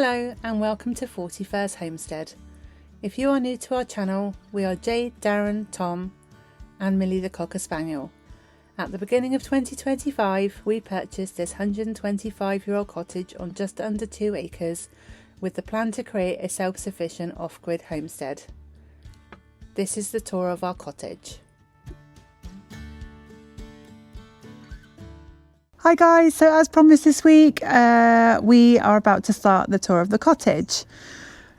Hello and welcome to 41st Homestead. If you are new to our channel, we are Jade, Darren, Tom and Millie the Cocker Spaniel. At the beginning of 2025 we purchased this 125-year-old cottage on just under 2 acres with the plan to create a self-sufficient off-grid homestead. This is the tour of our cottage. Hi guys, so as promised this week we are about to start the tour of the cottage.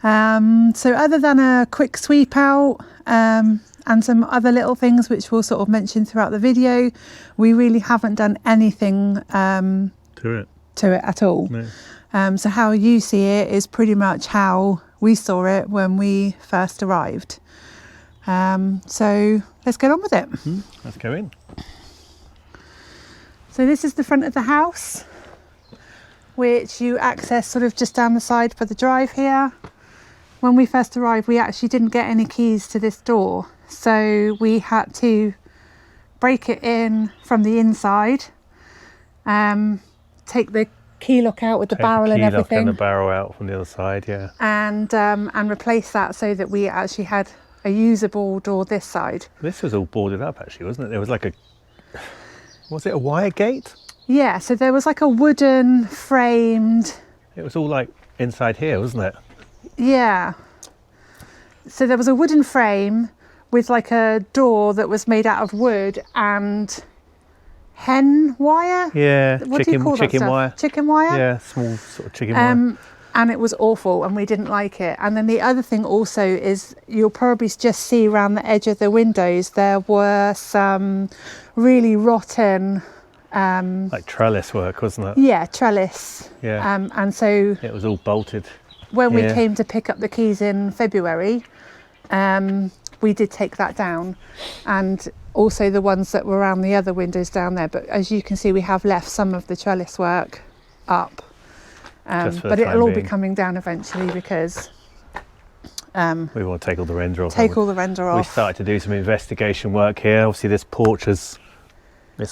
So other than a quick sweep out and some other little things which we'll sort of mention throughout the video, we really haven't done anything to it at all. No. So how you see it is pretty much how we saw it when we first arrived. So let's get on with it. Let's go in. So this is the front of the house, which you access sort of just down the side for the drive here. When we first arrived, we actually didn't get any keys to this door, so we had to break it in from the inside, take the key lock out with the barrel and everything. Take the key lock and the barrel out from the other side, yeah. And replace that so that we actually had a usable door this side. This was all boarded up actually, wasn't it? There was like a... Was it a wire gate? Yeah, so there was like a wooden framed... It was all like inside here, wasn't it? Yeah. So there was a wooden frame with like a door that was made out of wood and hen wire? Yeah, chicken wire. Chicken wire? Yeah, small sort of chicken wire. And it was awful and we didn't like it. And then the other thing also is you'll probably just see around the edge of the windows there were some really rotten... like trellis work, wasn't it? Yeah, trellis. Yeah. And so... It was all bolted. When we came to pick up the keys in February, we did take that down. And also the ones that were around the other windows down there. But as you can see, we have left some of the trellis work up. But it'll all be coming down eventually because we want to take all the render off. Take all the render off. We started to do some investigation work here. Obviously this porch it's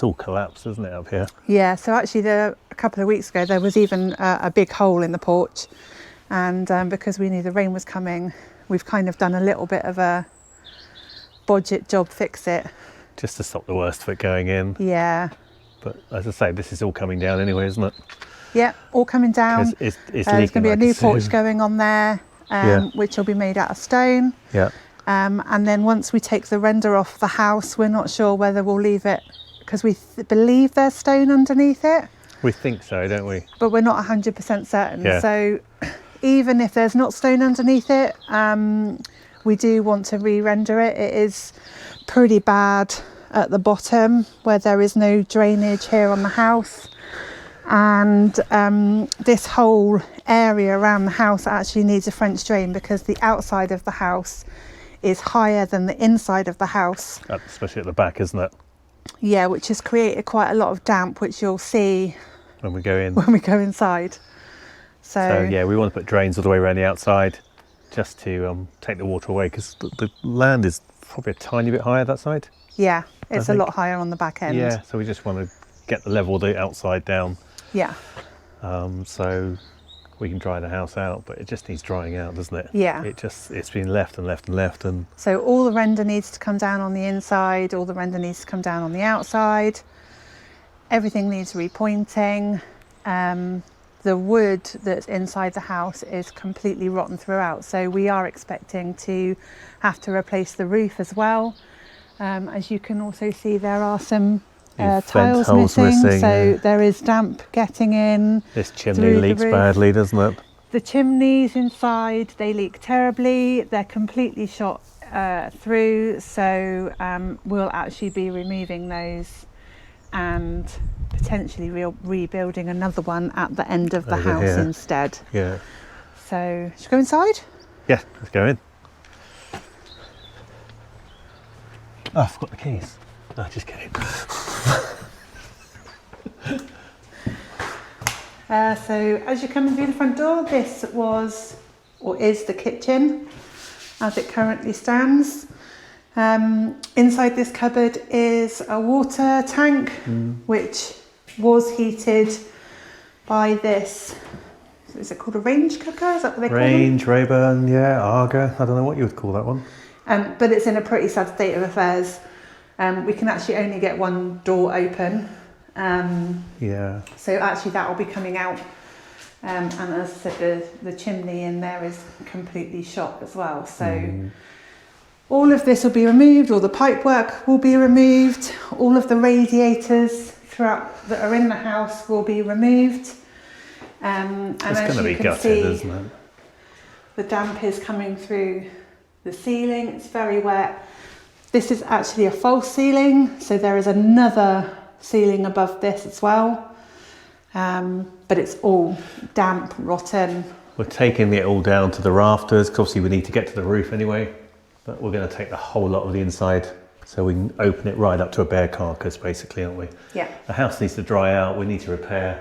all collapsed, isn't it, up here? Yeah, so actually a couple of weeks ago there was even a big hole in the porch, and because we knew the rain was coming, we've kind of done a little bit of a budget job fix it. Just to stop the worst of it going in. Yeah. But as I say, this is all coming down anyway, isn't it? Yeah, all coming down. It's there's going to be a new porch going on there, which will be made out of stone. Yeah. And then once we take the render off the house, we're not sure whether we'll leave it because we believe there's stone underneath it. We think so, don't we? But we're not 100% certain. Yeah. So even if there's not stone underneath it, we do want to re-render it. It is pretty bad at the bottom where there is no drainage here on the house. And this whole area around the house actually needs a French drain because the outside of the house is higher than the inside of the house. Especially at the back, isn't it? Yeah, which has created quite a lot of damp, which you'll see when we go in. When we go inside. So yeah, we want to put drains all the way around the outside just to take the water away because the land is probably a tiny bit higher that side. Yeah, it's a lot higher on the back end. Yeah, so we just want to get the level of the outside down. Yeah. So we can dry the house out, but it just needs drying out, doesn't it? Yeah. It's been left and left and left. And so all the render needs to come down on the inside, all the render needs to come down on the outside. Everything needs repointing. The wood that's inside the house is completely rotten throughout. So we are expecting to have to replace the roof as well. As you can also see, there are some tiles missing, so there is damp getting in. This chimney leaks badly, doesn't it? The chimneys inside, they leak terribly. They're completely shot through, so we'll actually be removing those and potentially rebuilding another one at the end of the house instead. Yeah. So, should we go inside? Yeah, let's go in. Oh, I forgot the keys. No, just kidding. So as you come in through the front door, this was or is the kitchen as it currently stands. Inside this cupboard is a water tank which was heated by this is it called a range cooker? Is that what they call them? Range, Rayburn, yeah, Arga. I don't know what you would call that one. But it's in a pretty sad state of affairs. We can actually only get one door open. Yeah. So actually that will be coming out. And as I said, the chimney in there is completely shot as well. So all of this will be removed, all the pipe work will be removed, all of the radiators throughout that are in the house will be removed. And It's as going to you be can gutted, see, isn't it? the damp is coming through the ceiling. It's very wet. This is actually a false ceiling, so there is another ceiling above this as well. But it's all damp, rotten. We're taking it all down to the rafters, 'cause obviously we need to get to the roof anyway. But we're going to take the whole lot of the inside, so we can open it right up to a bare carcass, basically, aren't we? Yeah. The house needs to dry out. We need to repair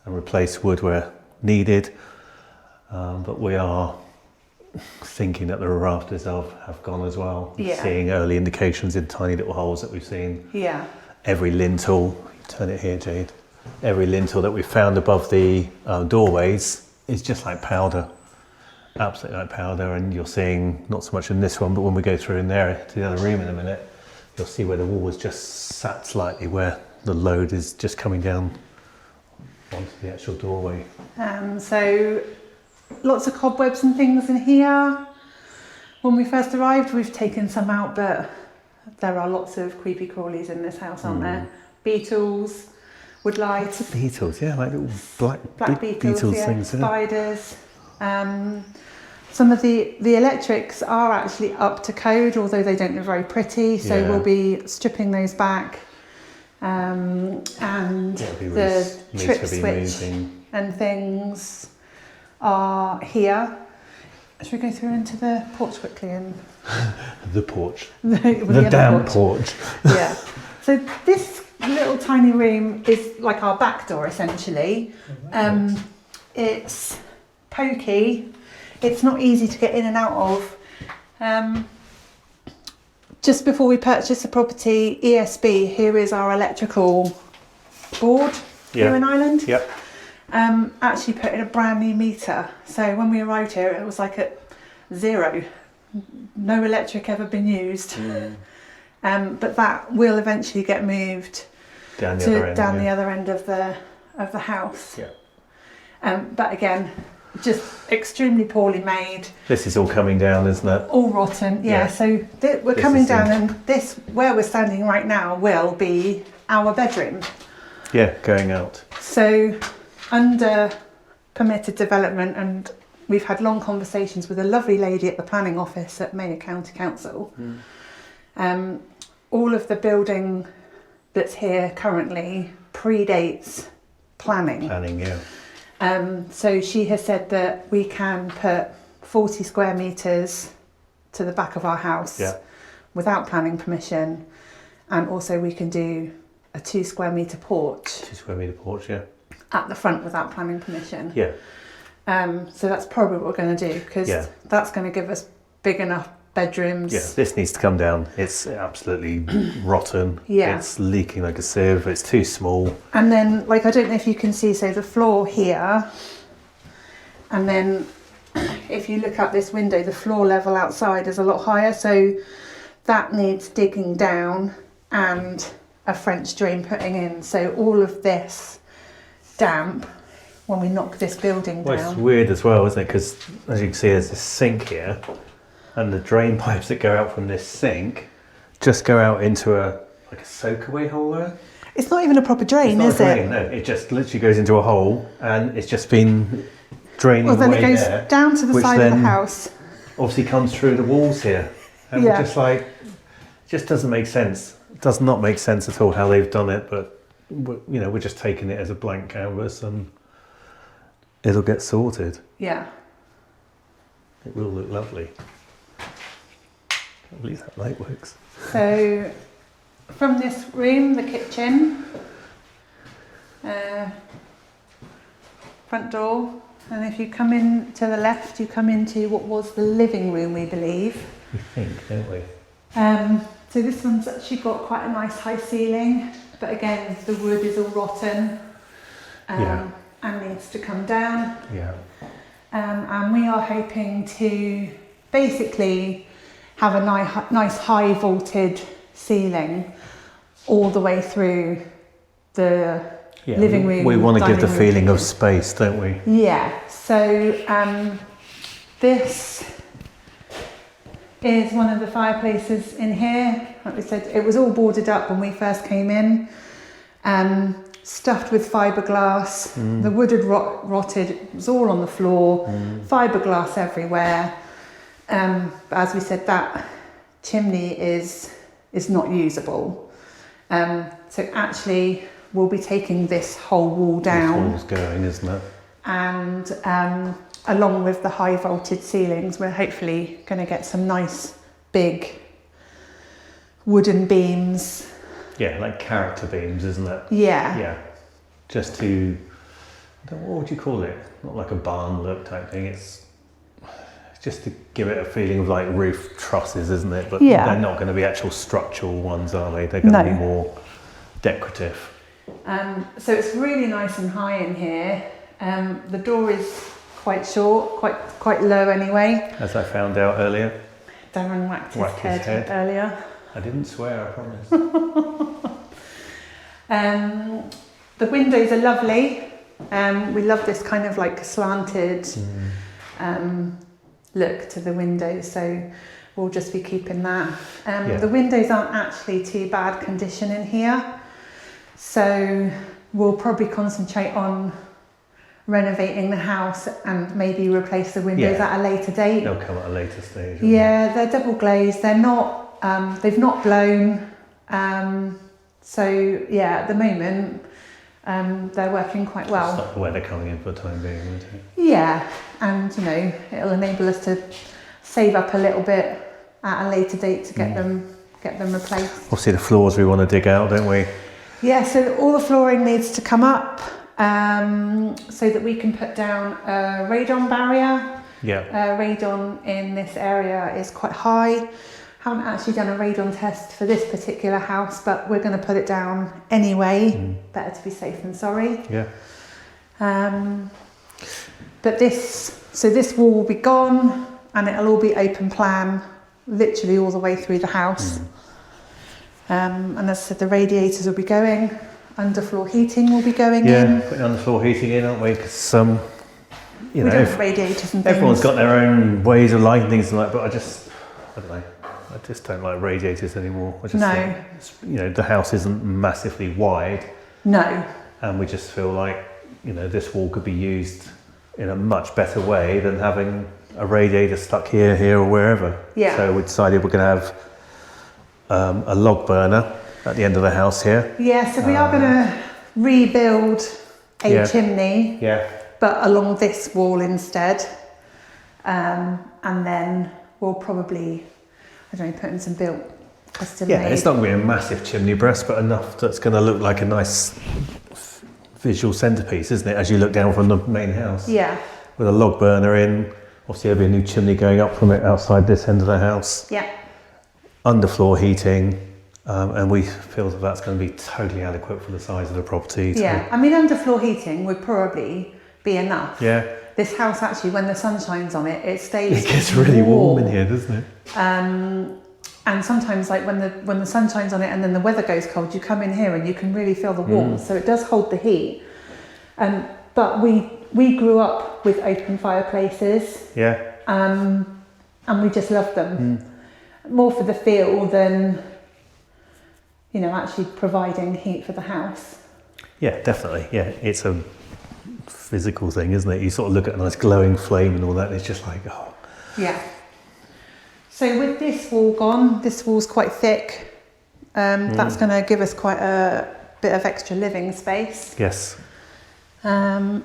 and replace wood where needed. But we are thinking that the rafters have gone as well. Yeah. Seeing early indications in tiny little holes that we've seen. Yeah. Every lintel, turn it here, Jade. Every lintel that we found above the doorways is just like powder. Absolutely like powder. And you're seeing, not so much in this one, but when we go through in there to the other room in a minute, you'll see where the wall was just sat slightly, where the load is just coming down onto the actual doorway. So lots of cobwebs and things in here. When we first arrived, we've taken some out, but there are lots of creepy crawlies in this house, aren't there? Beetles, wood lice. Beetles, yeah, like little black beetles, yeah, things. Yeah. Spiders. Some of the electrics are actually up to code, although they don't look very pretty. So Yeah. we'll be stripping those back. And It'll be the really trip needs to be switch moving. and things are here. Should we go through into the porch quickly and The porch. the The other damn porch. Yeah. So this little tiny room is like our back door essentially. It's pokey. It's not easy to get in and out of. Just before we purchased the property, ESB, here is our electrical board here in Ireland. Yep. Actually put in a brand new meter. So when we arrived here, it was like at 0. No electric ever been used. But that will eventually get moved Down the to other end. down yeah. the other end of the house. Yeah. But again, just extremely poorly made, This is all coming down, isn't it? all rotten. Yeah. Yeah. So we're This coming is down, and this where we're standing right now will be our bedroom. Yeah, going out. So under permitted development, and we've had long conversations with a lovely lady at the planning office at Mayo County Council. All of the building that's here currently predates planning. Planning, yeah. So she has said that we can put 40 square metres to the back of our house Yeah. without planning permission, and also we can do a 2 square metre porch 2 square metre porch, yeah. at the front without planning permission. Yeah. So that's probably what we're going to do, because Yeah. that's going to give us big enough bedrooms. Yeah, this needs to come down. It's absolutely rotten. Yeah. It's leaking like a sieve. It's too small. And then, like, I don't know if you can see, so the floor here, and then if you look out this window, the floor level outside is a lot higher, so that needs digging down and a French drain putting in. So all of this damp, when we knock this building Well, it's down. weird as well, isn't it? Because as you can see, there's this sink here, and the drain pipes that go out from this sink just go out into a soakaway hole there. It's not even a proper drain, It's is not a drain, it? no. It just literally goes into a hole, and it's just been draining Well, then away it goes there, down to the which side of the then house. obviously comes through the walls here, and Yeah. we're just like, it just doesn't make sense. It does not make sense at all how they've done it, but we're just taking it as a blank canvas, and it'll get sorted. Yeah. It will look lovely. Can't believe that light works. So from this room, the kitchen, front door, and if you come in to the left, you come into what was the living room, we believe. We think, don't we? So this one's actually got quite a nice high ceiling, but again, the wood is all rotten. Yeah. and needs to come down. Yeah. And we are hoping to basically have a nice high vaulted ceiling all the way through the living room. We want to give the dining room, feeling of kitchen. space, don't we? Yeah, so this is one of the fireplaces in here. Like we said, it was all boarded up when we first came in, stuffed with fiberglass. The wood had rotted, it was all on the floor, fiberglass everywhere. But as we said, that chimney is not usable. So actually, we'll be taking this whole wall down. This wall's going, isn't it? And along with the high vaulted ceilings, we're hopefully going to get some nice big wooden beams. Yeah, like character beams, isn't it? Yeah. Yeah. Just to, what would you call it? Not like a barn look type thing. It's just to give it a feeling of like roof trusses, isn't it? But Yeah. they're not going to be actual structural ones, are they? They're going to be more decorative. So it's really nice and high in here. The door is quite short, quite low anyway. As I found out earlier. Darren whacked his head earlier. I didn't swear, I promise. The windows are lovely. We love this kind of like slanted look to the windows, so we'll just be keeping that. The windows aren't actually too bad condition in here, so we'll probably concentrate on renovating the house and maybe replace the windows at a later date. They'll come at a later stage. Yeah, they're double glazed. They're not. They've not blown. So yeah, at the moment they're working quite well. Stop the weather coming in for the time being, won't it? Yeah, and it'll enable us to save up a little bit at a later date to get them replaced. Obviously, the floors we want to dig out, don't we? Yeah, so all the flooring needs to come up so that we can put down a radon barrier. Yeah. Radon in this area is quite high. Haven't actually done a radon test for this particular house, but we're going to put it down anyway. Better to be safe than sorry. Yeah. But this wall will be gone, and it'll all be open plan, literally all the way through the house. And as I said, the radiators will be going. Underfloor heating will be going in. Yeah, putting underfloor heating in, aren't we? Because We don't have radiators and things. everyone's got their own ways of liking things like, but I don't know. I just don't like radiators anymore. I just think, the house isn't massively wide. No. And we just feel like, this wall could be used in a much better way than having a radiator stuck here or wherever. Yeah. So we decided we're going to have a log burner at the end of the house here. Yeah, so we are going to rebuild a chimney, but along this wall instead. And then we'll probably, put in some built custom made. Yeah, it's not going to be a massive chimney breast, but enough that's going to look like a nice visual centrepiece, isn't it, as you look down from the main house? Yeah. With a log burner in, obviously there'll be a new chimney going up from it outside this end of the house. Yeah. Underfloor heating, and we feel that that's going to be totally adequate for the size of the property. Yeah, underfloor heating would probably be enough. Yeah. This house actually, when the sun shines on it, it stays It gets really warm in here, doesn't it? And sometimes, like when the sun shines on it and then the weather goes cold, you come in here and you can really feel the warmth. So it does hold the heat. But we grew up with open fireplaces. Yeah. And we just loved them. More for the feel than, actually providing heat for the house. Yeah, definitely. Yeah, it's a physical thing, isn't it? You sort of look at a nice glowing flame and all that, and it's just like, oh. Yeah. So with this wall gone, this wall's quite thick. That's going to give us quite a bit of extra living space. Yes. So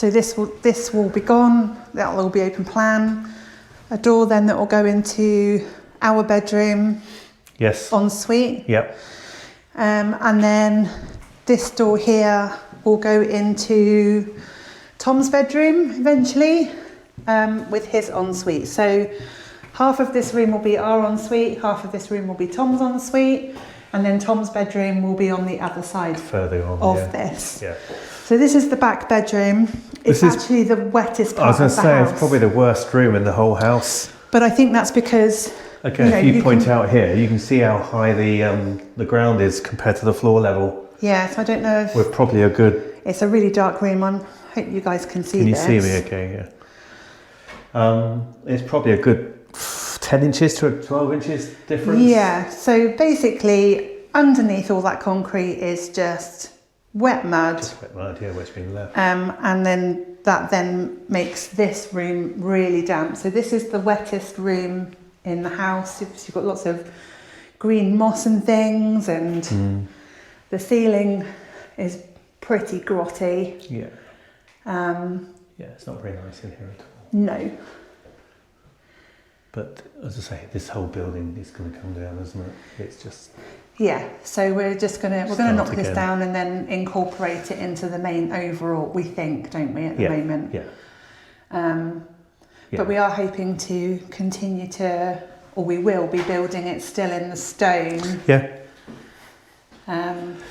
this will be gone. That'll all be open plan. A door then that will go into our bedroom. Yes. Ensuite. Yep. And then this door here will go into Tom's bedroom eventually, with his ensuite. So half of this room will be our ensuite, half of this room will be Tom's ensuite. And then Tom's bedroom will be on the other side further on of this. Yeah. So this is the back bedroom. It's actually the wettest part of the house. I was going to say, it's probably the worst room in the whole house. But I think that's because... Okay, if you point out here, you can see how high the ground is compared to the floor level. Yeah, so I don't know if... We're probably a good... It's a really dark room. I hope you guys can see this. Can you see me okay? Yeah. It's probably a good 10 inches to 12 inches difference. Yeah, so basically underneath all that concrete is just wet mud. Just wet mud, yeah, where it's been left. And then that then makes this room really damp. So this is the wettest room in the house. You've got lots of green moss and things, and the ceiling is pretty grotty. Yeah. Yeah, it's not very nice in here at all. No. But as I say, this whole building is going to come down, isn't it? It's just... Yeah, so we're gonna knock this down and then incorporate it into the main overall, we think, don't we, at the moment? Yeah. But we are hoping to continue to, or we will be building it still in the stone. Yeah.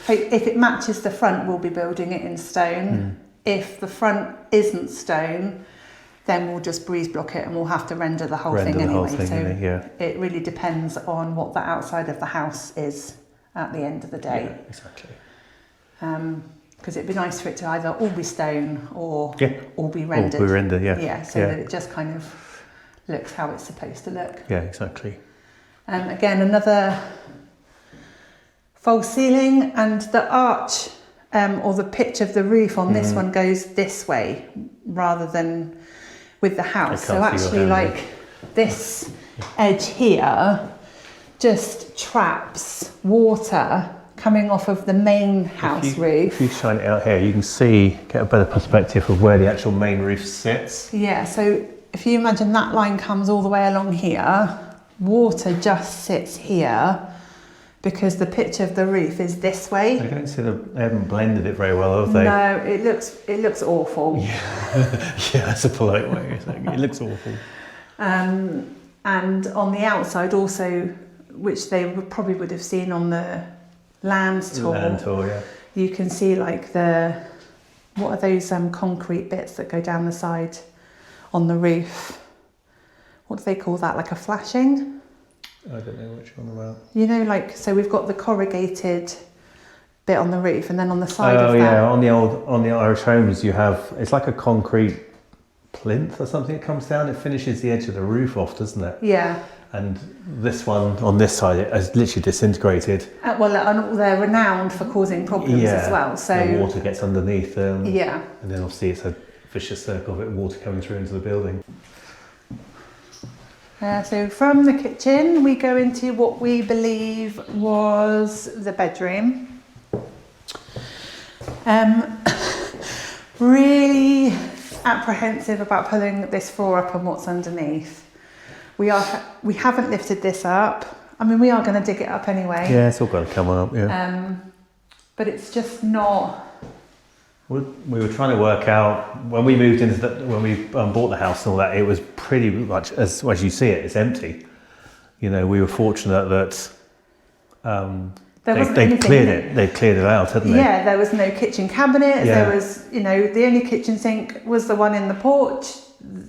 If it matches the front, we'll be building it in stone. If the front isn't stone, then we'll just breeze block it and we'll have to render the whole thing anyway. It really depends on what the outside of the house is at the end of the day. Yeah, exactly. Because it'd be nice for it to either all be stone or all be rendered. All be rendered, yeah. Yeah, so that it just kind of looks how it's supposed to look. Yeah, exactly. Again, another false ceiling, and the arch or the pitch of the roof on this one goes this way rather than with the house. So actually, like this edge here just traps water coming off of the main house roof. If you shine it out here, you can see, get a better perspective of where the actual main roof sits. Yeah, so if you imagine that line comes all the way along here, water just sits here because the pitch of the roof is this way. I don't see they haven't blended it very well, have they? No, it looks awful. Yeah, yeah, that's a polite way of saying it. It looks awful. And on the outside also, which they probably would have seen on the land tour. Land tour, yeah. You can see like what are those concrete bits that go down the side on the roof? What do they call that? Like a flashing? I don't know which one about. You know, like, so we've got the corrugated bit on the roof, and then on the side of that. Oh yeah, on the Irish homes you have, it's like a concrete plinth or something that comes down. It finishes the edge of the roof off, doesn't it? Yeah. And this one on this side, it has literally disintegrated. Well, and they're renowned for causing problems as well. So the water gets underneath them. Yeah. And then obviously it's a vicious circle of it, water coming through into the building. So from the kitchen, we go into what we believe was the bedroom. Really apprehensive about pulling this floor up and what's underneath. We haven't lifted this up. I mean, we are going to dig it up anyway. Yeah, it's all got to come up, yeah. But it's just not... We were trying to work out, when we moved into when we bought the house and all that, it was pretty much, as you see it, it's empty. You know, we were fortunate that they cleared it. They cleared it out, hadn't they? Yeah, there was no kitchen cabinet. Yeah. There was, the only kitchen sink was the one in the porch.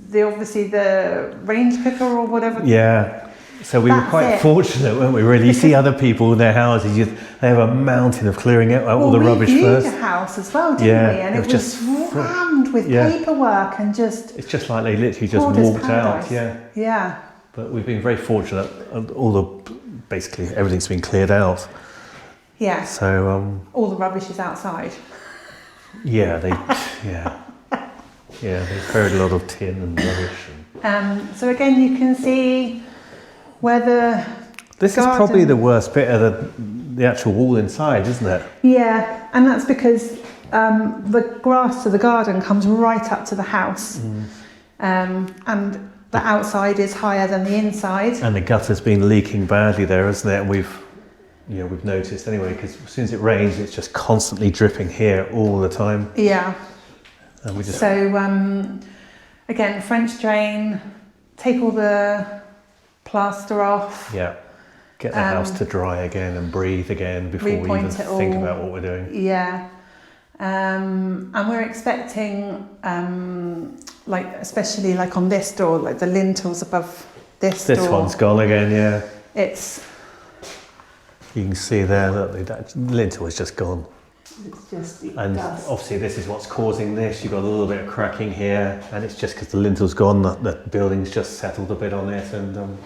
Obviously the range cooker or whatever. Yeah. So we were quite fortunate, weren't we, really? You see other people in their houses, they have a mountain of clearing out all the rubbish first. We viewed a house as well, didn't we? And it was just rammed with paperwork and just... It's just like they literally just walked out, Yeah. But we've been very fortunate, basically everything's been cleared out. Yeah. So... all the rubbish is outside. Yeah, they buried a lot of tin and rubbish. So again, you can see where This is probably the worst bit of the actual wall inside, isn't it? Yeah, and that's because the grass to the garden comes right up to the house. And the outside is higher than the inside. And the gutter's been leaking badly there, hasn't it? And we've noticed anyway, because as soon as it rains, it's just constantly dripping here all the time. Yeah. And So, again, French drain, take all the plaster off. Yeah. Get the house to dry again and breathe again before we even think about what we're doing. Yeah. And we're expecting, especially like on this door, like the lintels above this door. This one's gone again, yeah. You can see there that lintel is just gone. It's just dust. Obviously this is what's causing this. You've got a little bit of cracking here, and it's just because the lintel's gone, the building's just settled a bit on it and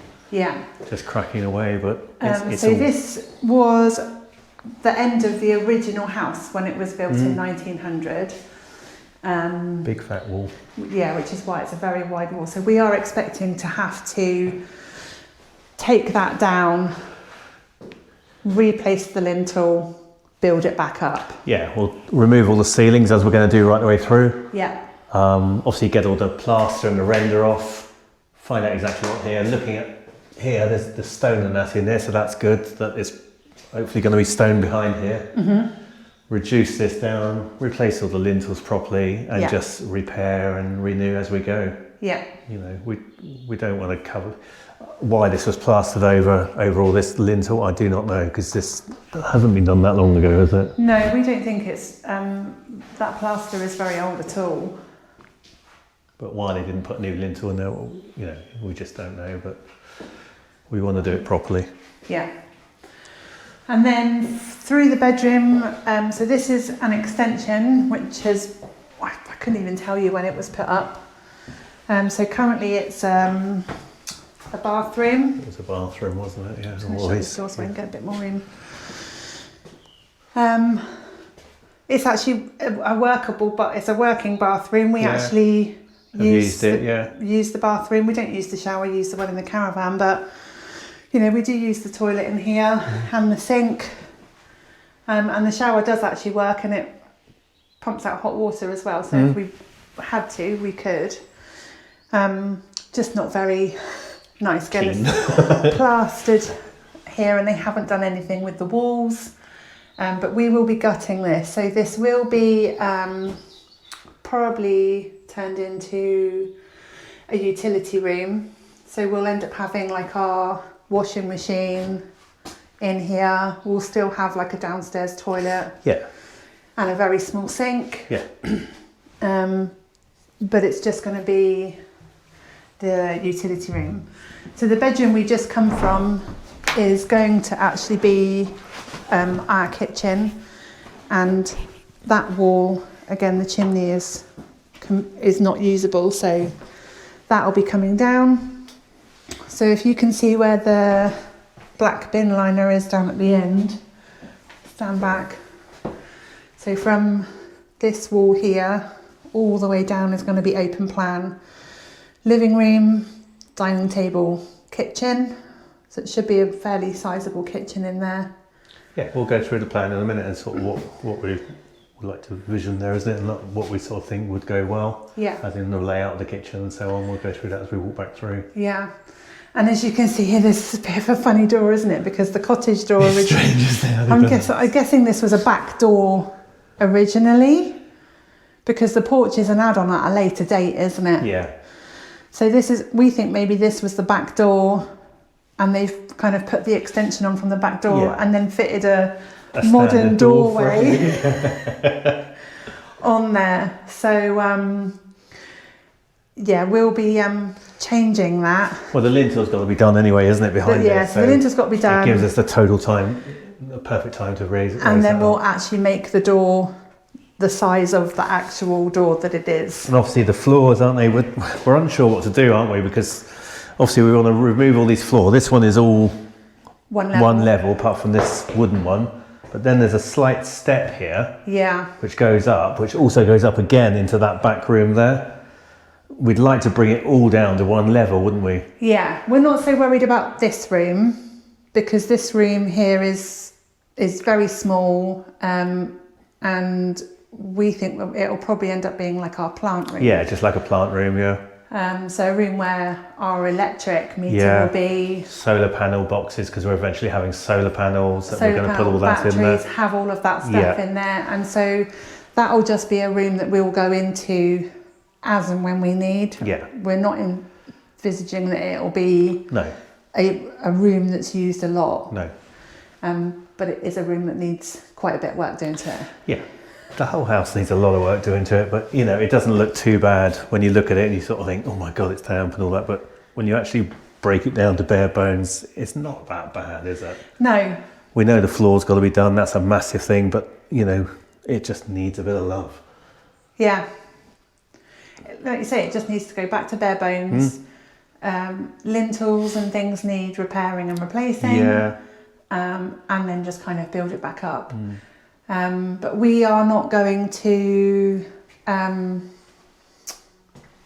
just cracking away. But this was the end of the original house when it was built in 1900. Big fat wall. Yeah, which is why it's a very wide wall. So we are expecting to have to take that down, replace the lintel, build it back up. Yeah, we'll remove all the ceilings as we're going to do right the way through. Yeah. Obviously get all the plaster and the render off, find out exactly what here. Looking at here, there's the stone and that in there, so that's good. That is hopefully going to be stone behind here. Mm-hmm. Reduce this down, replace all the lintels properly, and just repair and renew as we go. Yeah. You know, we don't want to cover why this was plastered over all this lintel. I do not know, because this hasn't been done that long ago, has it? No, we don't think it's that plaster is very old at all. But why they didn't put new lintel in there, well, you know, we just don't know. But we want to do it properly. Yeah. And then through the bedroom, so this is an extension which I couldn't even tell you when it was put up. So currently it's a bathroom. It was a bathroom, wasn't it? Yeah. I'm going to shut the door so I can get a bit more in. It's actually a working bathroom. We actually use the bathroom. We don't use the shower, use the one in the caravan, but you know, we do use the toilet in here and the sink. And the shower does actually work, and it pumps out hot water as well. So if we had to, we could. Just not very nice. Again, it's plastered here, and they haven't done anything with the walls. But we will be gutting this. So this will be probably turned into a utility room. So we'll end up having like our washing machine in here. We'll still have like a downstairs toilet. Yeah. And a very small sink. Yeah. But it's just going to be the utility room. So the bedroom we just come from is going to actually be our kitchen, and that wall, again, the chimney is not usable, so that will be coming down. So if you can see where the black bin liner is down at the end, stand back. So from this wall here all the way down is going to be open plan. Living room, dining table, kitchen. So it should be a fairly sizable kitchen in there. Yeah, we'll go through the plan in a minute and sort of what we would like to vision there, isn't it? And what we sort of think would go well. Yeah. As in the layout of the kitchen and so on. We'll go through that as we walk back through. Yeah. And as you can see here, this is a bit of a funny door, isn't it? Because the cottage door... It's strange, isn't it? I'm guessing this was a back door originally, because the porch is an add-on at a later date, isn't it? Yeah. So we think maybe this was the back door, and they've kind of put the extension on from the back door and then fitted a modern doorway on there. So we'll be changing that. Well, the lintel's got to be done anyway, isn't it, behind it? Yeah, so the lintel's got to be done. It gives us the perfect time to raise it. And then we'll actually make the door the size of the actual door that it is. And obviously the floors, aren't they? We're unsure what to do, aren't we? Because obviously we want to remove all these floors. This one is all one level apart from this wooden one. But then there's a slight step here. Yeah. Which goes up, which also goes up again into that back room there. We'd like to bring it all down to one level, wouldn't we? Yeah. We're not so worried about this room, because this room here is very small, and we think it'll probably end up being like our plant room. Yeah, just like a plant room, yeah. So a room where our electric meter will be. Solar panel boxes, because we're eventually having solar panels that we're going to put all that batteries, in there. Have all of that stuff in there. And so that'll just be a room that we'll go into as and when we need. Yeah. We're not envisaging that it'll be a room that's used a lot. No. But it is a room that needs quite a bit of work doing to it. Yeah. The whole house needs a lot of work doing to it, but you know, it doesn't look too bad when you look at it and you sort of think, oh my God, it's damp and all that. But when you actually break it down to bare bones, it's not that bad, is it? No. We know the floor's got to be done. That's a massive thing, but you know, it just needs a bit of love. Yeah. Like you say, it just needs to go back to bare bones. Lintels and things need repairing and replacing. Yeah. And then just kind of build it back up. But we are not going to,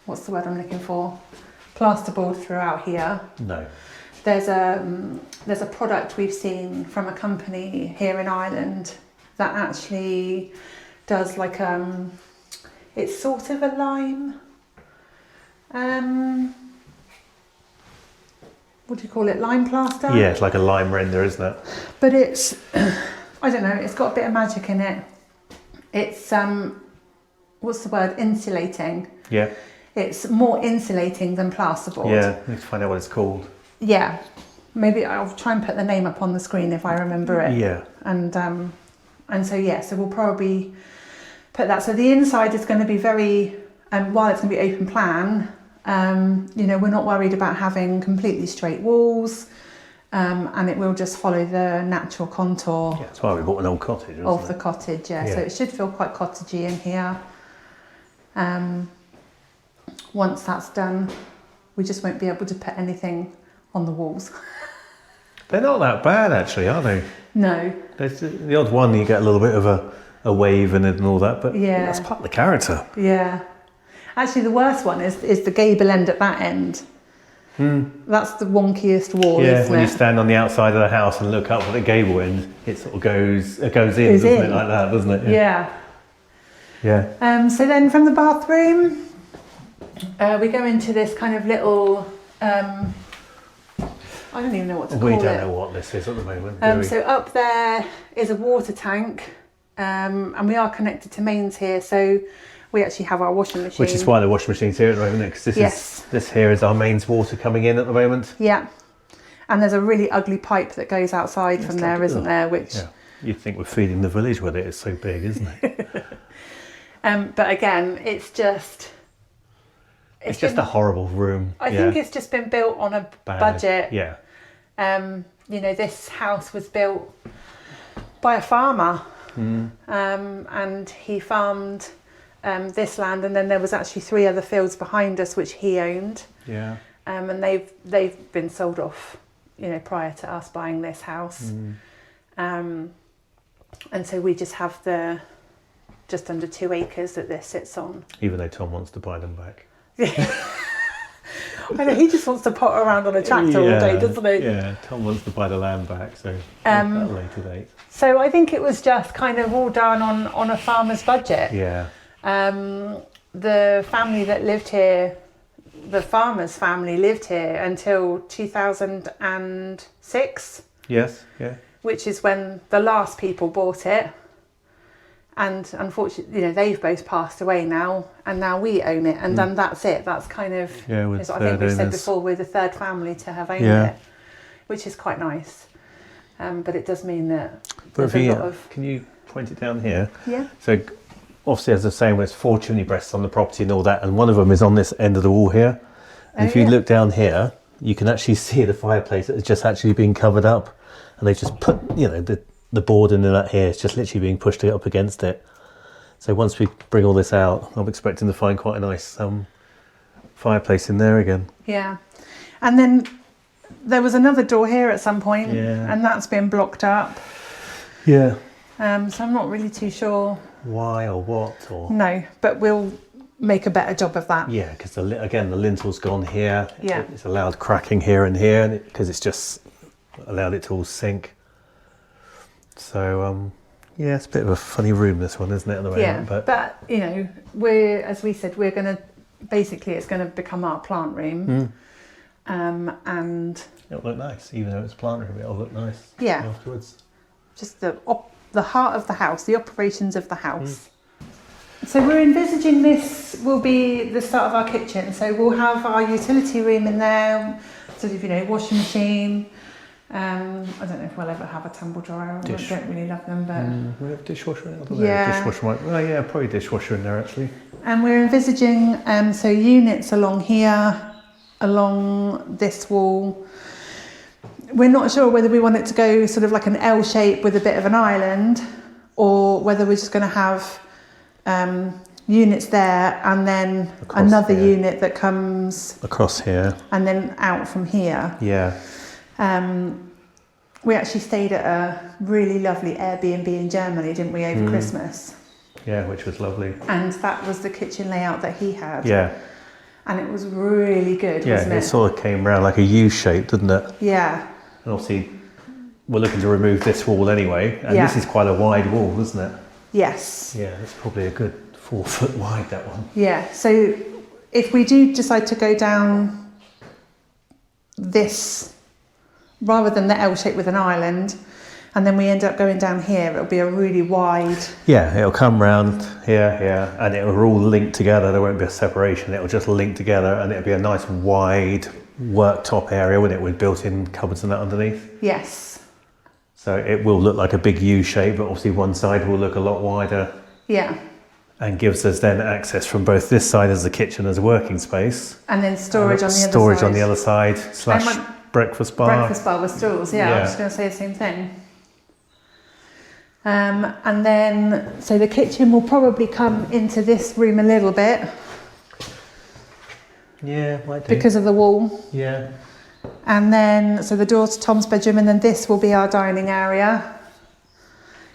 what's the word I'm looking for? Plasterboard throughout here. No. There's a product we've seen from a company here in Ireland that actually does like, it's sort of a lime, what do you call it? Lime plaster? Yeah, it's like a lime render, isn't it? But it's, I don't know, it's got a bit of magic in it. It's, what's the word? Insulating. Yeah. It's more insulating than plasterboard. Yeah, need to find out what it's called. Yeah. Maybe I'll try and put the name up on the screen if I remember it. Yeah. And so, yeah, so we'll probably put that. So the inside is going to be very, while it's going to be open plan, you know, we're not worried about having completely straight walls. And it will just follow the natural contour. Yeah, that's why we bought an old cottage, of the cottage, yeah. So it should feel quite cottagey in here. Once that's done, we just won't be able to put anything on the walls. They're not that bad, actually, are they? No. There's the odd one, you get a little bit of a wave in it and all that, but that's part of the character. Yeah. Actually, the worst one is the gable end at that end. That's the wonkiest wall, isn't when it? you stand on the outside of the house and look up at the gable end, it sort of goes in, doesn't it? Like that, doesn't it? Yeah. So then from the bathroom, we go into this kind of little, I don't even know what to call it. We don't know what this is at the moment. So up there is a water tank, and we are connected to mains here, so we actually have our washing machine. Which is why the washing machine's here at the moment, because this here is our mains water coming in at the moment. Yeah. And there's a really ugly pipe that goes outside from there, isn't there? Which you'd think we're feeding the village with it. It's so big, isn't it? But again, it's just a horrible room. I think it's just been built on a budget. Yeah. You know, this house was built by a farmer, and he farmed this land, and then there was actually 3 other fields behind us which he owned. Yeah. And they've been sold off, you know, prior to us buying this house. And so we just have just under 2 acres that this sits on. Even though Tom wants to buy them back. I know, he just wants to pot around on a tractor all day, doesn't he? Yeah, Tom wants to buy the land back, so at a later date. So I think it was just kind of all done on a farmer's budget. Yeah. The family that lived here, the farmer's family lived here until 2006. Yes, yeah. Which is when the last people bought it. And unfortunately, you know, they've both passed away now, and now we own it, and then that's it. That's kind of, as I think we said before, we're the 3rd family to have owned it, which is quite nice. But it does mean that there's a lot of... Can you point it down here? Yeah. So obviously, as I was saying, there's 4 chimney breasts on the property and all that, and one of them is on this end of the wall here. And if you look down here, you can actually see the fireplace that has just actually been covered up, and they've just put, you know, the board in that here is just literally being pushed up against it. So once we bring all this out, I'm expecting to find quite a nice fireplace in there again. Yeah. And then there was another door here at some point, and that's been blocked up. Yeah. So I'm not really too sure why or what or... No, but we'll make a better job of that. Yeah, because again, the lintel's gone here. Yeah. It's allowed cracking here and here, because it's just allowed it to all sink. So, it's a bit of a funny room, this one, isn't it, at the moment? Yeah, but you know, as we said, we're going to, basically it's going to become our plant room. And... it'll look nice, even though it's a plant room, it'll look nice afterwards. Just the heart of the house, the operations of the house. So we're envisaging this will be the start of our kitchen. So we'll have our utility room in there. It's sort of, washing machine. I don't know if we'll ever have a tumble dryer. I don't really love them, but we have dishwasher in there. Dishwasher might. Well, yeah, probably dishwasher in there actually. And we're envisaging so units along here, along this wall. We're not sure whether we want it to go sort of like an L shape with a bit of an island, or whether we're just going to have units there and then across another unit that comes across here and then out from here. Yeah. We actually stayed at a really lovely Airbnb in Germany, didn't we, over Christmas? Yeah, which was lovely. And that was the kitchen layout that he had. Yeah. And it was really good, wasn't it? Yeah, it sort of came around like a U shape, didn't it? Yeah. And obviously, we're looking to remove this wall anyway. And this is quite a wide wall, isn't it? Yes. Yeah, it's probably a good 4 foot wide, that one. Yeah, so if we do decide to go down this, rather than the L shape with an island, and then we end up going down here, it'll be a really wide... Yeah, it'll come round here, and it'll all link together. There won't be a separation. It'll just link together, and it'll be a nice wide worktop area, wouldn't it, with built-in cupboards and that underneath? Yes. So it will look like a big U shape, but obviously one side will look a lot wider. Yeah. And gives us then access from both this side as the kitchen as a working space. And then storage on the other side. Storage on the other side, / breakfast bar. Breakfast bar with stools, I was just going to say the same thing. And then, so the kitchen will probably come into this room a little bit. Yeah, might do. Because of the wall. Yeah. And then, so the door to Tom's bedroom, and then this will be our dining area.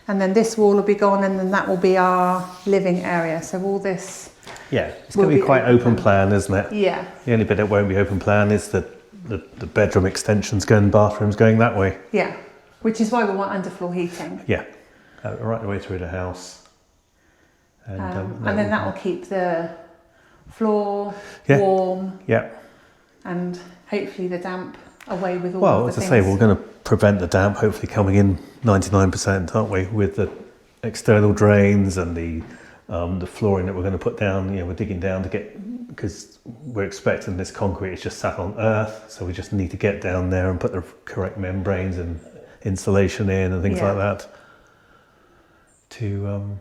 And then this wall will be gone, and then that will be our living area. So all this... Yeah, it's going to be quite open plan, isn't it? Yeah. The only bit that won't be open plan is the bedroom extensions going, bathrooms going that way. Yeah, which is why we want underfloor heating. Yeah, right the way through the house. And then that will keep the floor warm. Yeah. And hopefully the damp away with all well, of the as things. I say, we're going to prevent the damp hopefully coming in 99%, aren't we? With the external drains and the flooring that we're going to put down. We're digging down to get, because we're expecting this concrete is just sat on earth, so we just need to get down there and put the correct membranes and insulation in and things like that to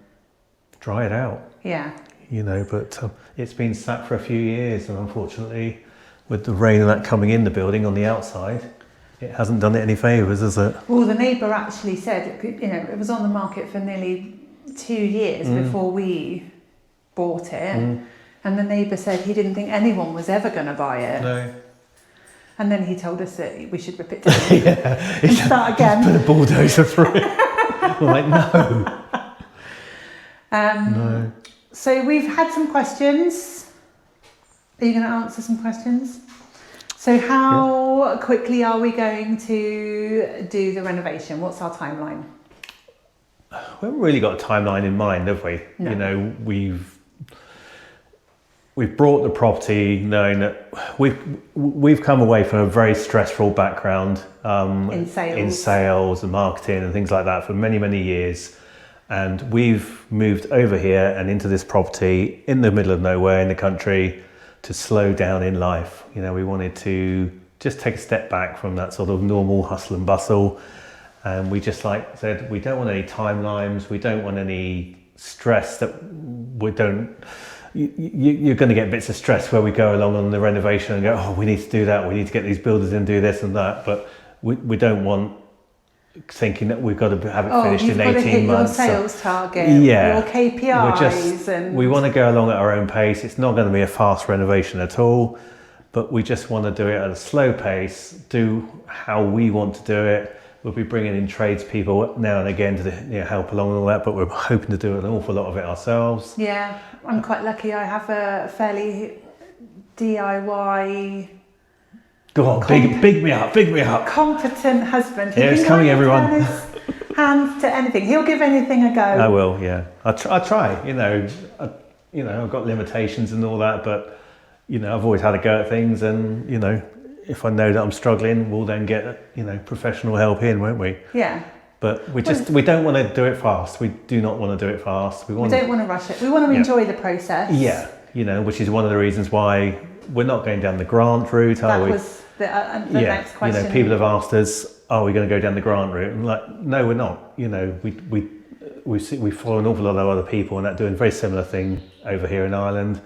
dry it out. Yeah. But it's been sat for a few years, and unfortunately, with the rain and that coming in the building on the outside, it hasn't done it any favours, has it? Well, the neighbour actually said, it was on the market for nearly 2 years before we bought it. And the neighbour said he didn't think anyone was ever going to buy it. No. And then he told us that we should rip it down and start again. Put a bulldozer through it. I'm like, no. No. So we've had some questions. Are you going to answer some questions? So how quickly are we going to do the renovation? What's our timeline? We haven't really got a timeline in mind, have we? No. We've brought the property knowing that we've come away from a very stressful background in sales and marketing and things like that for many, many years. And we've moved over here and into this property in the middle of nowhere in the country to slow down in life. We wanted to just take a step back from that sort of normal hustle and bustle. And we just said, we don't want any timelines. We don't want any stress that we don't... You're going to get bits of stress where we go along on the renovation and go, oh, we need to do that. We need to get these builders in, do this and that. But we don't want thinking that we've got to have it finished in 18 months. You've got to hit your sales target, your KPIs. We want to go along at our own pace. It's not going to be a fast renovation at all, but we just want to do it at a slow pace, do how we want to do it. We'll be bringing in tradespeople now and again to help along and all that, but we're hoping to do an awful lot of it ourselves. Yeah, I'm quite lucky. I have a fairly DIY... Go on, big me up. Competent husband. Here it's coming, everyone. Turn his hands to anything. He'll give anything a go. I will, yeah. I try. I've got limitations and all that, but I've always had a go at things, and if I know that I'm struggling, we'll then get professional help in, won't we? Yeah. But we don't want to do it fast. We do not want to do it fast. We don't want to rush it. We want to enjoy the process. Yeah, which is one of the reasons why we're not going down the grant route, are we? the next question. You know, people have asked us, are we going to go down the grant route? And like, no, we're not. You know, we follow an awful lot of other people and that doing a very similar thing over here in Ireland.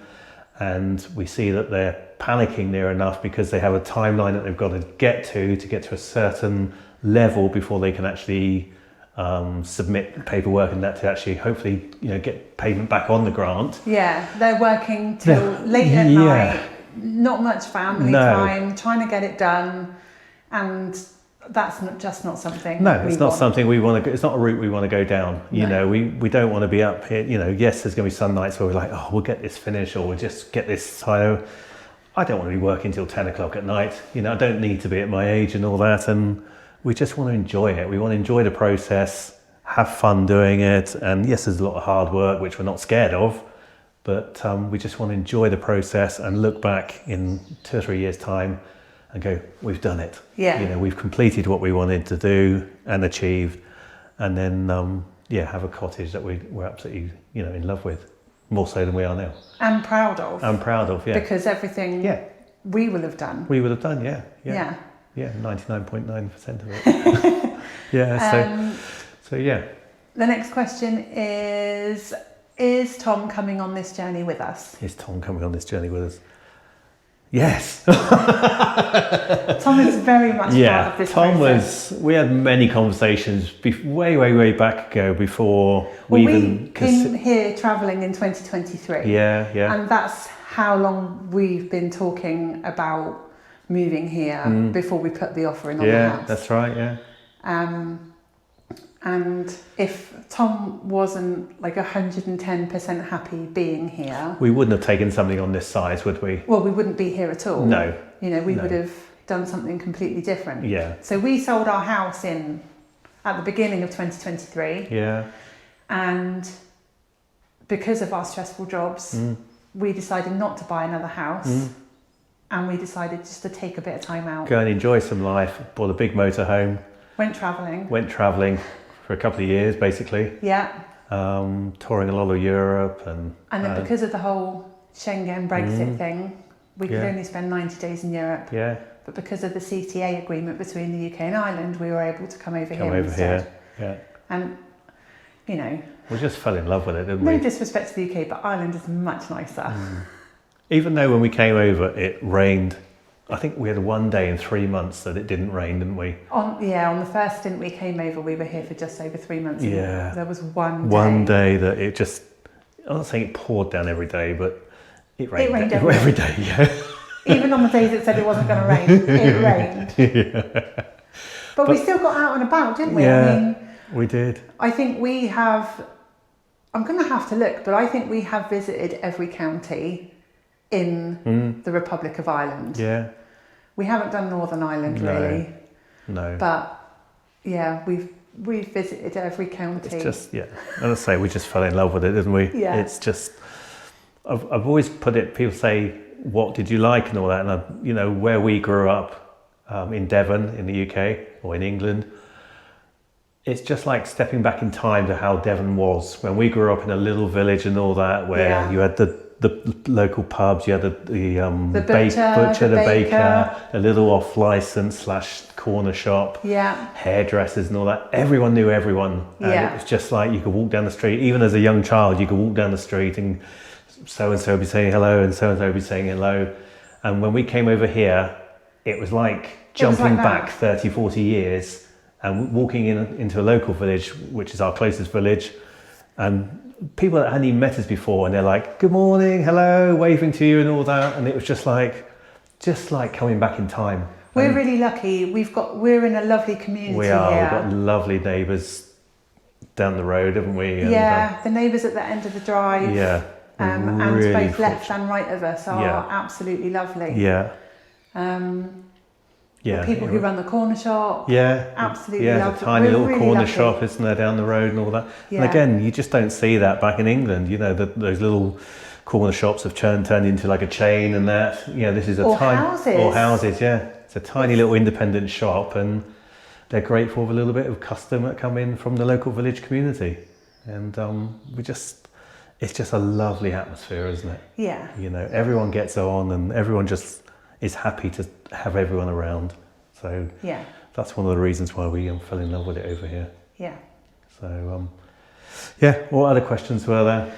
And we see that they're panicking near enough because they have a timeline that they've got to get to a certain level before they can actually submit paperwork and that to actually hopefully, you know, get payment back on the grant. Yeah, they're working till late at night, not much family time, trying to get it done, and that's not something. No, it's not something we want to. It's not a route we want to go down. You know, we don't want to be up here. You know, yes, there's going to be some nights where we're like, oh, we'll get this finished, or we'll just get this title. I don't want to be working till 10 o'clock at night. You know, I don't need to be at my age and all that, and we just want to enjoy it. We want to enjoy the process, have fun doing it, and yes, there's a lot of hard work which we're not scared of, but we just want to enjoy the process and look back in 2 or 3 years' time and go, we've done it. Yeah. You know, we've completed what we wanted to do and achieved, and then have a cottage that we're absolutely, you know, in love with, more so than we are now. And proud of. Yeah. Because everything we will have done. We would have done, yeah. Yeah, 99.9% of it. Yeah, so yeah. The next question is Tom coming on this journey with us? Is Tom coming on this journey with us? Yes. Tom is very much part of this process. We had many conversations way back ago before we came here travelling in 2023. Yeah. And that's how long we've been talking about moving here before we put the offer in on the house. Yeah, that's right, yeah. And if Tom wasn't like 110% happy being here, we wouldn't have taken something on this size, would we? Well, we wouldn't be here at all. No. You know, we would have done something completely different. Yeah. So we sold our house at the beginning of 2023. Yeah. And because of our stressful jobs, we decided not to buy another house. And we decided just to take a bit of time out. Go and enjoy some life. Bought a big motorhome. Went travelling for a couple of years, basically. Yeah. Touring a lot of Europe. And then because of the whole Schengen Brexit thing, we could only spend 90 days in Europe. Yeah. But because of the CTA agreement between the UK and Ireland, we were able to come over here instead. Yeah. And, you know... We just fell in love with it, didn't we? No disrespect to the UK, but Ireland is much nicer. Even though when we came over, it rained. I think we had 1 day in 3 months that it didn't rain, didn't we? On the first stint we came over, we were here for just over 3 months. Yeah. There was one day. 1 day that it just, I'm not saying it poured down every day, but it rained. It rained every day, yeah. Even on the days it said it wasn't going to rain, it rained. Yeah. But we still got out and about, didn't we? Yeah, I mean, we did. I think we have, I'm going to have to look, but I think we have visited every county in the Republic of Ireland. Yeah. We haven't done Northern Ireland really. No. But yeah, we've visited every county. It's just, yeah. As I say, we just fell in love with it, didn't we? Yeah. It's just, I've always put it, people say, what did you like and all that? And, you know, where we grew up in Devon, in the UK or in England, it's just like stepping back in time to how Devon was when we grew up in a little village and all that, where you had the local pubs, you had the butcher, the baker, a little off-license / corner shop, hairdressers and all that. Everyone knew everyone. And it was just like you could walk down the street, even as a young child, you could walk down the street and so-and-so would be saying hello and so-and-so would be saying hello. And when we came over here, it was like jumping back 30, 40 years and walking into a local village, which is our closest village, and people that hadn't even met us before, and they're like, good morning, hello, waving to you and all that. And it was just like coming back in time. We're really lucky. We're in a lovely community. We are. Here. We've got lovely neighbours down the road, haven't we? And, the neighbours at the end of the drive. Yeah. And really both left and right of us are absolutely lovely. Yeah. People who run the corner shop. Yeah. Absolutely lovely. lovely. A tiny little really corner lucky. shop, isn't there, down the road and all that. Yeah. And again, you just don't see that back in England. You know, those little corner shops have turned into like a chain and that. You know, this is houses, yeah. It's a tiny little independent shop, and they're grateful for a little bit of custom that come in from the local village community. And it's just a lovely atmosphere, isn't it? Yeah. You know, everyone gets on and everyone just is happy to have everyone around. So Yeah. that's one of the reasons why we fell in love with it over here. Yeah. So yeah, what other questions were there?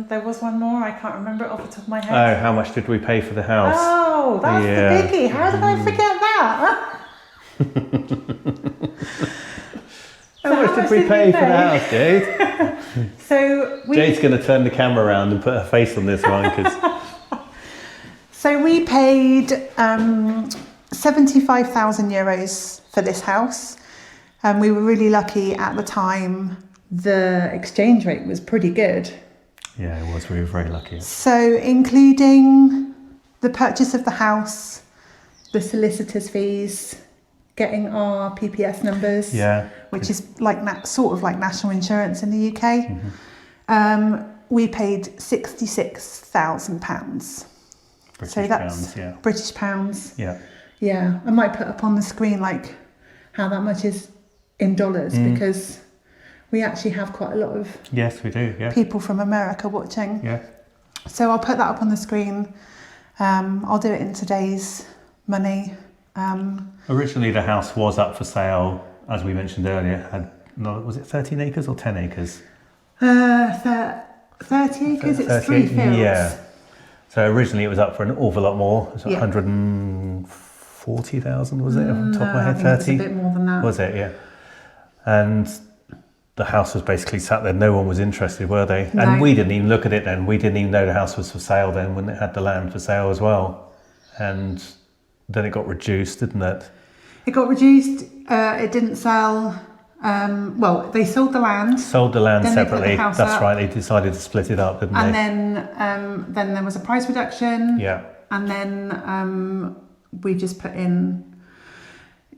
There was one more, I can't remember it off the top of my head. Oh, how much did we pay for the house? Oh, that's the biggie. How did I forget that? How much did we pay for the house, Jade? So Jade's going to turn the camera around and put her face on this one. So we paid 75,000 euros for this house. And we were really lucky at the time. The exchange rate was pretty good. Yeah, it was. We were very lucky. So including the purchase of the house, the solicitor's fees, getting our PPS numbers, which is like sort of like national insurance in the UK, we paid £66,000. So that's pounds, British pounds. Yeah. Yeah, I might put up on the screen like how that much is in dollars because we actually have quite a lot of yes, we do. Yeah. people from America watching. Yeah. So I'll put that up on the screen. I'll do it in today's money. Originally, the house was up for sale, as we mentioned earlier. Was it 13 acres or 10 acres? 30 acres. It's 3 fields. Yeah. So originally, it was up for an awful lot more. It was 140,000, was it? Off the top of my head, 30. It was a bit more than that. Was it? Yeah. And the house was basically sat there. No one was interested, were they? No. And we didn't even look at it then. We didn't even know the house was for sale then when it had the land for sale as well. And then it got reduced, didn't it? It got reduced. It didn't sell. Well, they sold the land. Sold the land then separately. They put the house That's up. right. They decided to split it up, didn't and they? And then there was a price reduction. Yeah. And then we just put in,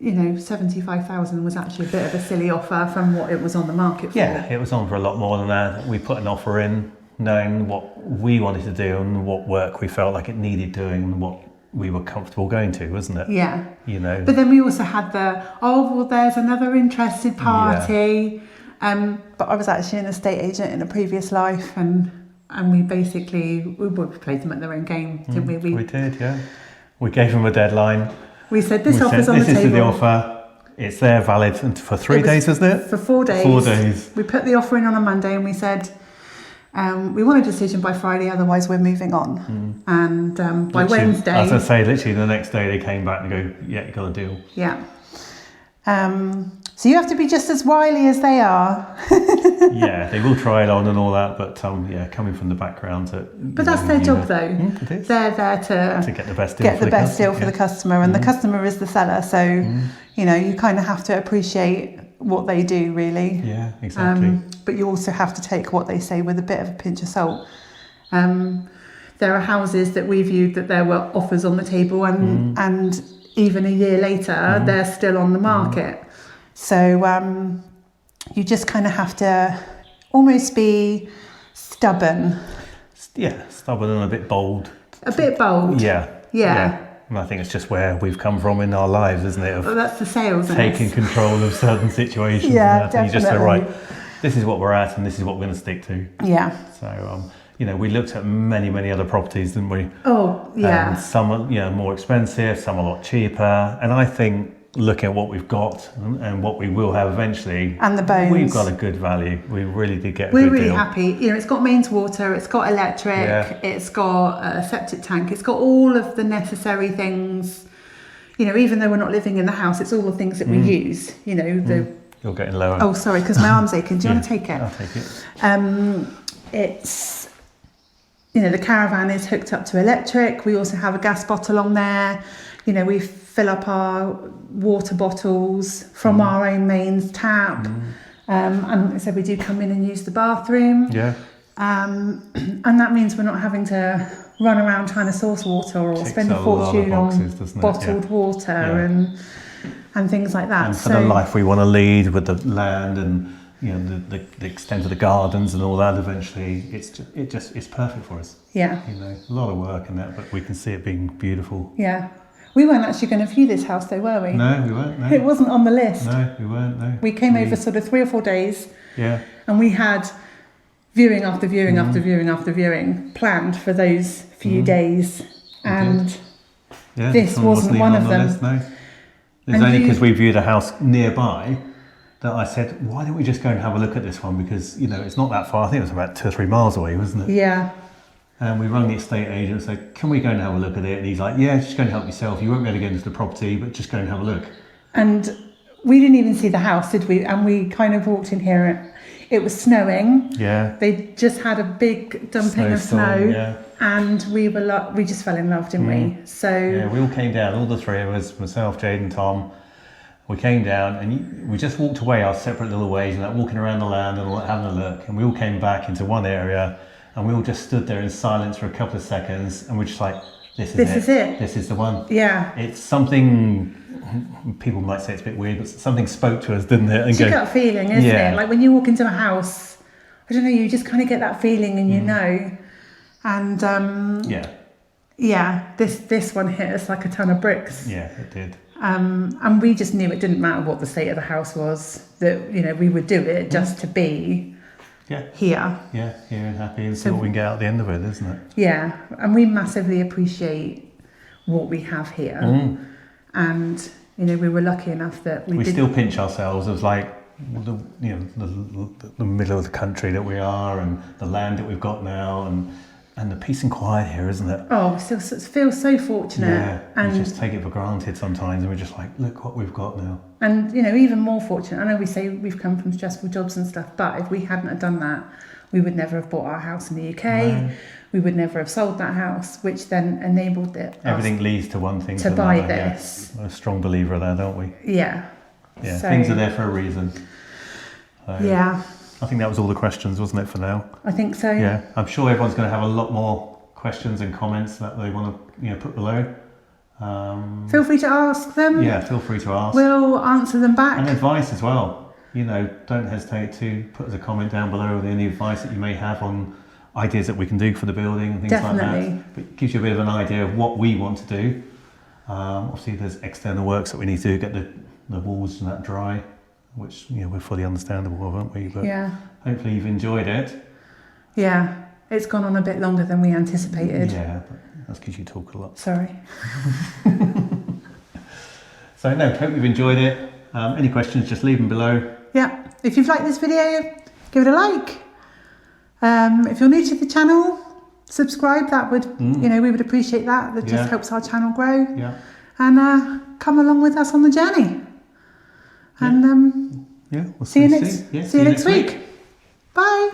75,000 was actually a bit of a silly offer from what it was on the market for. Yeah, it was on for a lot more than that. We put an offer in, knowing what we wanted to do and what work we felt like it needed doing and what we were comfortable going to, wasn't it? Yeah. But then we also had there's another interested party. Yeah. But I was actually an estate agent in a previous life, and we played them at their own game, didn't we? We did, yeah. We gave them a deadline. We said this offer's on the table. This is the offer. It's there, valid for 3 days, wasn't it? For 4 days. 4 days. We put the offer in on a Monday, and we said we want a decision by Friday, otherwise we're moving on. And by Wednesday, as I say, literally the next day they came back and go, yeah, you got a deal. Yeah. So you have to be just as wily as they are. Yeah, they will try it on and all that, but coming from the background, but that's their job, though. It is. They're there to get the best deal. For the customer, and the customer is the seller. So you kind of have to appreciate what they do, really. Yeah, exactly. But you also have to take what they say with a bit of a pinch of salt. There are houses that we viewed that there were offers on the table, and even a year later, they're still on the market. So you just kind of have to almost be stubborn. Yeah, stubborn and a bit bold. A bit bold. Yeah. And I think it's just where we've come from in our lives, isn't it? Well, that's the sales. Taking control of certain situations. Yeah, and definitely. You just say, right, this is what we're at and this is what we're going to stick to. Yeah. So, we looked at many, many other properties, didn't we? Oh, yeah. And some are, more expensive, some a lot cheaper. And I think looking at what we've got and what we will have eventually, and the bones, we've got a good value. We really did get a We're good really deal. happy. It's got mains water, it's got electric, it's got a septic tank, it's got all of the necessary things. Even though we're not living in the house, it's all the things that we use. You're getting lower. Oh, sorry, because my arm's aching. Do you want to take it? I'll take it. It's, the caravan is hooked up to electric. We also have a gas bottle on there. We fill up our water bottles from our own mains tap. And so we do come in and use the bathroom. Yeah. And that means we're not having to run around trying to source water or spend a fortune on bottled water and things like that. And for the life we want to lead with the land and the extent of the gardens and all that, eventually it's perfect for us. Yeah. A lot of work in that, but we can see it being beautiful. Yeah. We weren't actually going to view this house though, were we? No, we weren't. No. It wasn't on the list. No, we weren't. No. We came over sort of 3 or 4 days. Yeah. And we had viewing after viewing after viewing after viewing planned for those few days, and Yeah, this wasn't one of on the them. list, no. It's And only you- because we viewed a house nearby that I said, why don't we just go and have a look at this one? Because, you know, it's not that far. I think it was about 2 or 3 miles away, wasn't it? Yeah. And we rang the estate agent and said, can we go and have a look at it? And he's like, yeah, just go and help yourself. You won't be able to get into the property, but just go and have a look. And we didn't even see the house, did we? And we kind of walked in here. It was snowing. Yeah. They just had a big dumping of snow. Snowstorm, yeah. And we just fell in love, didn't we? So Yeah, we all came down, all the three of us, myself, Jade and Tom. We came down and we just walked away our separate little ways and like walking around the land and having a look. And we all came back into one area and we all just stood there in silence for a couple of seconds and we're just like, this is it. This is the one. yeah. It's something, people might say it's a bit weird, but something spoke to us, didn't it? And It's a gut feeling, isn't Yeah. it? Like when you walk into a house, I don't know, you just kind of get that feeling and you know. And yeah, this one hit us like a ton of bricks. Yeah, it did. And we just knew it didn't matter what the state of the house was, that, you know, we would do it just to be here. Yeah, here and happy and see what we can get out at the end of it, isn't it? Yeah, and we massively appreciate what we have here. And, you know, we were lucky enough that we still pinch ourselves as like, the middle of the country that we are and the land that we've got now and the peace and quiet here, isn't it? Oh, so feel so fortunate. Yeah, and we just take it for granted sometimes and we're just like, look what we've got now. And, you know, even more fortunate. I know we say we've come from stressful jobs and stuff, but if we hadn't have done that, we would never have bought our house in the UK. No. We would never have sold that house, which then enabled it. Everything leads to one thing to buy another, this. Yeah. I'm a strong believer of that, don't we? Yeah. Yeah, So- things are there for a reason. So, Yeah, I think that was all the questions, wasn't it, for now? I think so. Yeah, I'm sure everyone's going to have a lot more questions and comments that they want to put below. Feel free to ask them. Yeah, feel free to ask. We'll answer them back. And advice as well. You know, don't hesitate to put as a comment down below with any advice that you may have on ideas that we can do for the building and things like Definitely. that. But it gives you a bit of an idea of what we want to do. Obviously, there's external works that we need to do, get the walls and that dry, which we're fully understandable of, aren't we? But Yeah. hopefully you've enjoyed it. Yeah. It's gone on a bit longer than we anticipated. Yeah, but that's because you talk a lot. Sorry. So no, hope you've enjoyed it. Any questions, just leave them below. Yeah. If you've liked this video, give it a like. If you're new to the channel, subscribe. That would, we would appreciate that. That just helps our channel grow. Yeah. And come along with us on the journey. And We'll see you next week. Bye.